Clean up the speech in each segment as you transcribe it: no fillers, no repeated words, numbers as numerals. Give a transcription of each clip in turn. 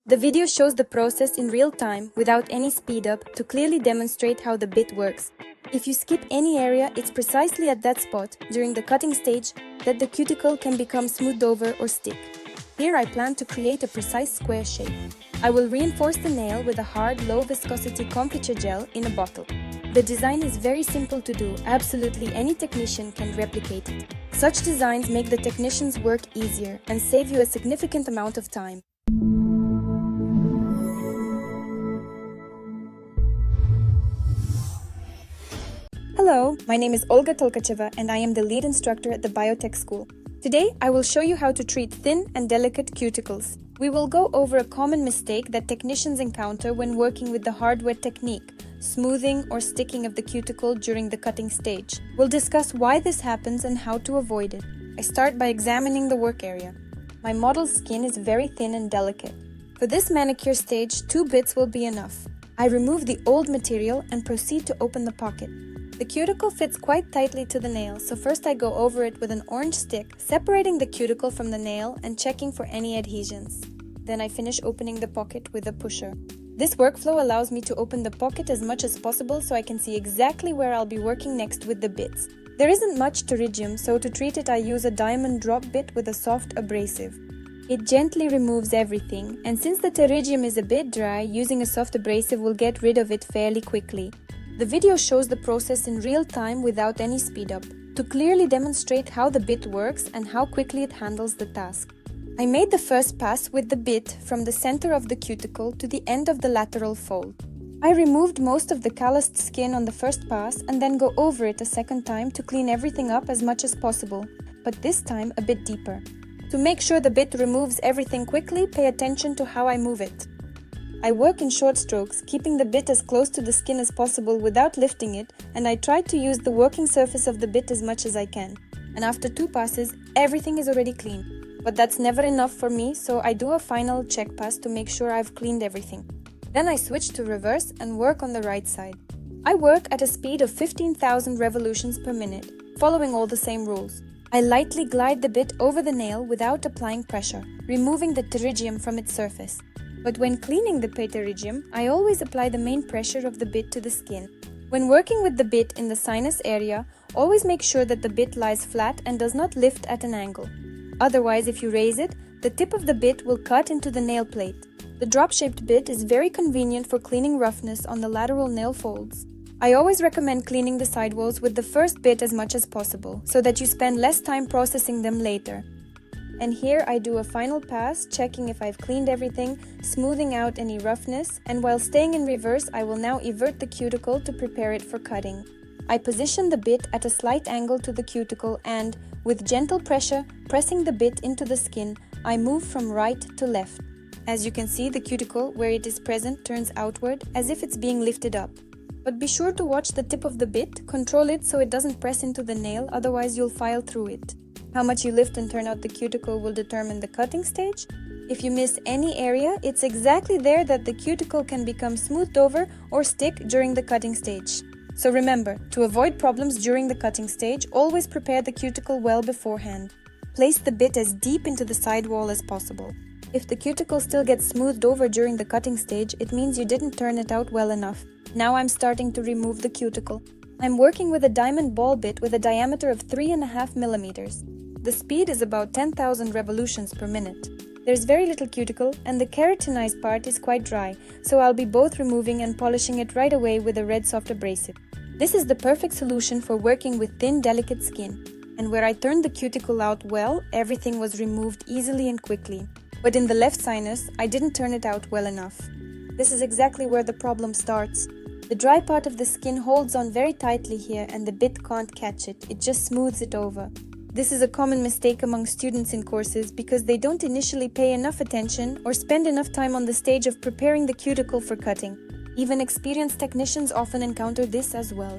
The video shows the process in real time without any speed up to clearly demonstrate how the bit works. If you skip any area, it's precisely at that spot, during the cutting stage, that the cuticle can become smoothed over or stick. Here I plan to create a precise square shape. I will reinforce the nail with a hard, low-viscosity Confiture Gel in a bottle. The design is very simple to do, absolutely any technician can replicate it. Such designs make the technician's work easier and save you a significant amount of time. Hello, my name is Olga Tolkacheva and I am the lead instructor at the Biotech School. Today, I will show you how to treat thin and delicate cuticles. We will go over a common mistake that technicians encounter when working with the hardware technique, smoothing or sticking of the cuticle during the cutting stage. We'll discuss why this happens and how to avoid it. I start by examining the work area. My model's skin is very thin and delicate. For this manicure stage, 2 bits will be enough. I remove the old material and proceed to open the pocket. The cuticle fits quite tightly to the nail, so first I go over it with an orange stick, separating the cuticle from the nail and checking for any adhesions. Then I finish opening the pocket with a pusher. This workflow allows me to open the pocket as much as possible so I can see exactly where I'll be working next with the bits. There isn't much pterygium, so to treat it I use a diamond drop bit with a soft abrasive. It gently removes everything, and since the pterygium is a bit dry, using a soft abrasive will get rid of it fairly quickly. The video shows the process in real time without any speed up, to clearly demonstrate how the bit works and how quickly it handles the task. I made the first pass with the bit from the center of the cuticle to the end of the lateral fold. I removed most of the calloused skin on the first pass and then go over it a second time to clean everything up as much as possible, but this time a bit deeper. To make sure the bit removes everything quickly, pay attention to how I move it. I work in short strokes, keeping the bit as close to the skin as possible without lifting it, and I try to use the working surface of the bit as much as I can. And after 2 passes, everything is already clean. But that's never enough for me, so I do a final check pass to make sure I've cleaned everything. Then I switch to reverse and work on the right side. I work at a speed of 15,000 revolutions per minute, following all the same rules. I lightly glide the bit over the nail without applying pressure, removing the pterygium from its surface. But when cleaning the pterygium, I always apply the main pressure of the bit to the skin. When working with the bit in the sinus area, always make sure that the bit lies flat and does not lift at an angle. Otherwise, if you raise it, the tip of the bit will cut into the nail plate. The drop-shaped bit is very convenient for cleaning roughness on the lateral nail folds. I always recommend cleaning the sidewalls with the first bit as much as possible, so that you spend less time processing them later. And here I do a final pass, checking if I've cleaned everything, smoothing out any roughness, and while staying in reverse, I will now invert the cuticle to prepare it for cutting. I position the bit at a slight angle to the cuticle and, with gentle pressure, pressing the bit into the skin, I move from right to left. As you can see, the cuticle, where it is present, turns outward, as if it's being lifted up. But be sure to watch the tip of the bit, control it so it doesn't press into the nail, otherwise you'll file through it. How much you lift and turn out the cuticle will determine the cutting stage. If you miss any area, it's exactly there that the cuticle can become smoothed over or stick during the cutting stage. So remember, to avoid problems during the cutting stage, always prepare the cuticle well beforehand. Place the bit as deep into the sidewall as possible. If the cuticle still gets smoothed over during the cutting stage, it means you didn't turn it out well enough. Now I'm starting to remove the cuticle. I'm working with a diamond ball bit with a diameter of 3.5 millimeters. The speed is about 10,000 revolutions per minute. There's very little cuticle and the keratinized part is quite dry, so I'll be both removing and polishing it right away with a red soft abrasive. This is the perfect solution for working with thin, delicate skin. And where I turned the cuticle out well, everything was removed easily and quickly. But in the left sinus, I didn't turn it out well enough. This is exactly where the problem starts. The dry part of the skin holds on very tightly here and the bit can't catch it, it just smooths it over. This is a common mistake among students in courses because they don't initially pay enough attention or spend enough time on the stage of preparing the cuticle for cutting. Even experienced technicians often encounter this as well.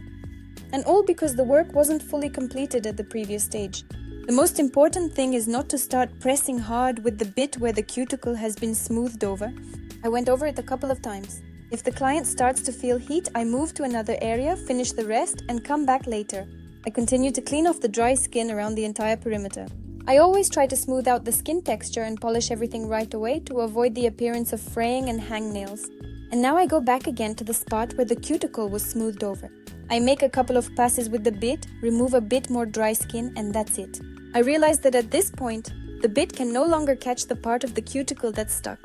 And all because the work wasn't fully completed at the previous stage. The most important thing is not to start pressing hard with the bit where the cuticle has been smoothed over. I went over it a couple of times. If the client starts to feel heat, I move to another area, finish the rest, and come back later. I continue to clean off the dry skin around the entire perimeter. I always try to smooth out the skin texture and polish everything right away to avoid the appearance of fraying and hangnails. And now I go back again to the spot where the cuticle was smoothed over. I make a couple of passes with the bit, remove a bit more dry skin, and that's it. I realize that at this point, the bit can no longer catch the part of the cuticle that's stuck.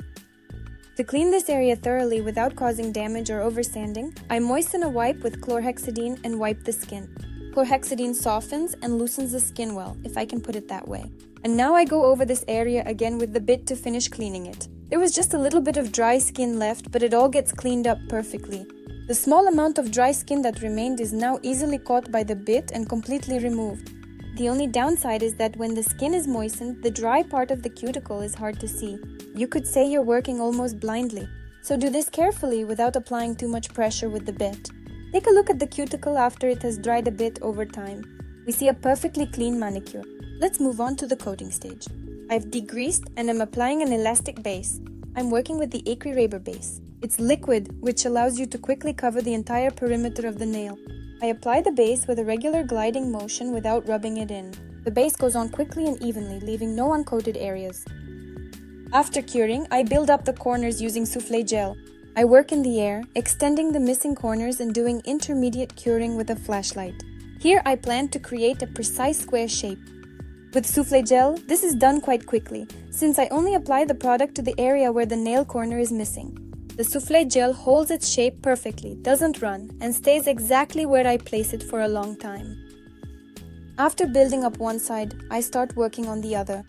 To clean this area thoroughly without causing damage or oversanding, I moisten a wipe with chlorhexidine and wipe the skin. Chlorhexidine softens and loosens the skin well, if I can put it that way. And now I go over this area again with the bit to finish cleaning it. There was just a little bit of dry skin left, but it all gets cleaned up perfectly. The small amount of dry skin that remained is now easily caught by the bit and completely removed. The only downside is that when the skin is moistened, the dry part of the cuticle is hard to see. You could say you're working almost blindly. So do this carefully without applying too much pressure with the bit. Take a look at the cuticle after it has dried a bit over time. We see a perfectly clean manicure. Let's move on to the coating stage. I've degreased and am applying an elastic base. I'm working with the AcryRubber base. It's liquid, which allows you to quickly cover the entire perimeter of the nail. I apply the base with a regular gliding motion without rubbing it in. The base goes on quickly and evenly, leaving no uncoated areas. After curing, I build up the corners using Souffle gel. I work in the air, extending the missing corners and doing intermediate curing with a flashlight. Here I plan to create a precise square shape. With Souffle gel, this is done quite quickly, since I only apply the product to the area where the nail corner is missing. The Souffle gel holds its shape perfectly, doesn't run, and stays exactly where I place it for a long time. After building up one side, I start working on the other.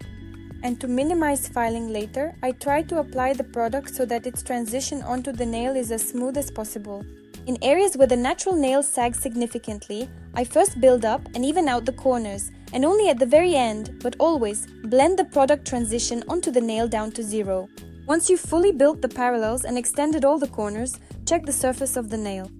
And to minimize filing later, I try to apply the product so that its transition onto the nail is as smooth as possible. In areas where the natural nail sags significantly, I first build up and even out the corners, and only at the very end, but always, blend the product transition onto the nail down to 0. Once you've fully built the parallels and extended all the corners, check the surface of the nail.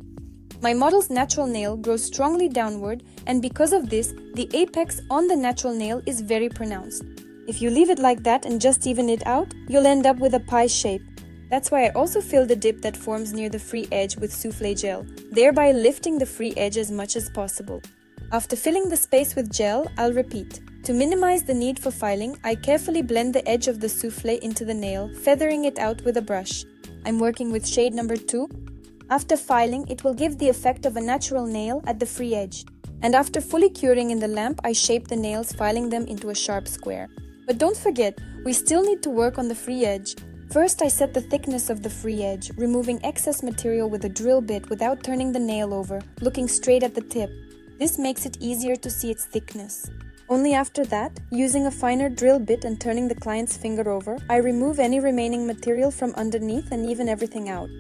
My model's natural nail grows strongly downward, and because of this, the apex on the natural nail is very pronounced. If you leave it like that and just even it out, you'll end up with a pie shape. That's why I also fill the dip that forms near the free edge with Souffle gel, thereby lifting the free edge as much as possible. After filling the space with gel, I'll repeat. To minimize the need for filing, I carefully blend the edge of the souffle into the nail, feathering it out with a brush. I'm working with shade number 2. After filing, it will give the effect of a natural nail at the free edge. And after fully curing in the lamp, I shape the nails, filing them into a sharp square. But don't forget, we still need to work on the free edge. First, I set the thickness of the free edge, removing excess material with a drill bit without turning the nail over, looking straight at the tip. This makes it easier to see its thickness. Only after that, using a finer drill bit and turning the client's finger over, I remove any remaining material from underneath and even everything out.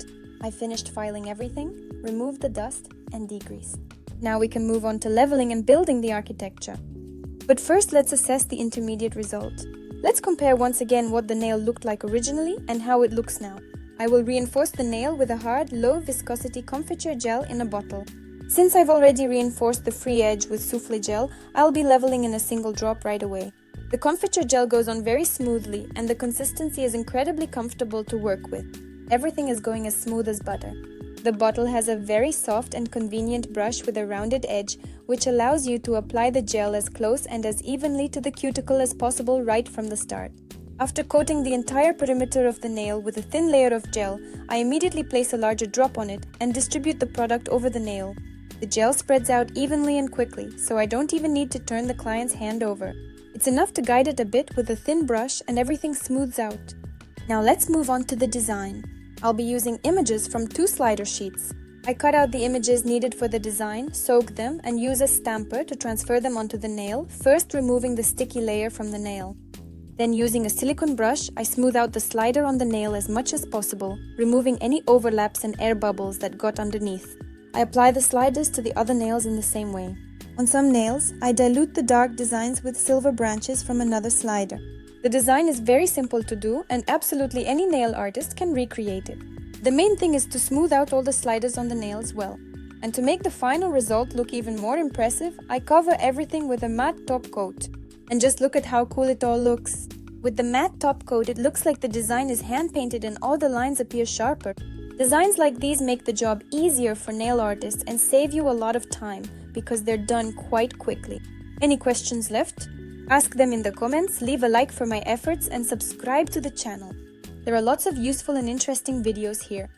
I finished filing everything, removed the dust, and degreased. Now we can move on to leveling and building the architecture. But first, let's assess the intermediate result. Let's compare once again what the nail looked like originally and how it looks now. I will reinforce the nail with a hard, low-viscosity Confiture Gel in a bottle. Since I've already reinforced the free edge with Souffle gel, I'll be leveling in a single drop right away. The Confiture Gel goes on very smoothly and the consistency is incredibly comfortable to work with. Everything is going as smooth as butter. The bottle has a very soft and convenient brush with a rounded edge, which allows you to apply the gel as close and as evenly to the cuticle as possible right from the start. After coating the entire perimeter of the nail with a thin layer of gel, I immediately place a larger drop on it and distribute the product over the nail. The gel spreads out evenly and quickly, so I don't even need to turn the client's hand over. It's enough to guide it a bit with a thin brush and everything smooths out. Now let's move on to the design. I'll be using images from 2 slider sheets. I cut out the images needed for the design, soak them, and use a stamper to transfer them onto the nail, first removing the sticky layer from the nail. Then using a silicone brush, I smooth out the slider on the nail as much as possible, removing any overlaps and air bubbles that got underneath. I apply the sliders to the other nails in the same way. On some nails, I dilute the dark designs with silver branches from another slider. The design is very simple to do and absolutely any nail artist can recreate it. The main thing is to smooth out all the sliders on the nails well. And to make the final result look even more impressive, I cover everything with a matte top coat. And just look at how cool it all looks. With the matte top coat, it looks like the design is hand-painted and all the lines appear sharper. Designs like these make the job easier for nail artists and save you a lot of time because they're done quite quickly. Any questions left? Ask them in the comments, leave a like for my efforts, and subscribe to the channel. There are lots of useful and interesting videos here.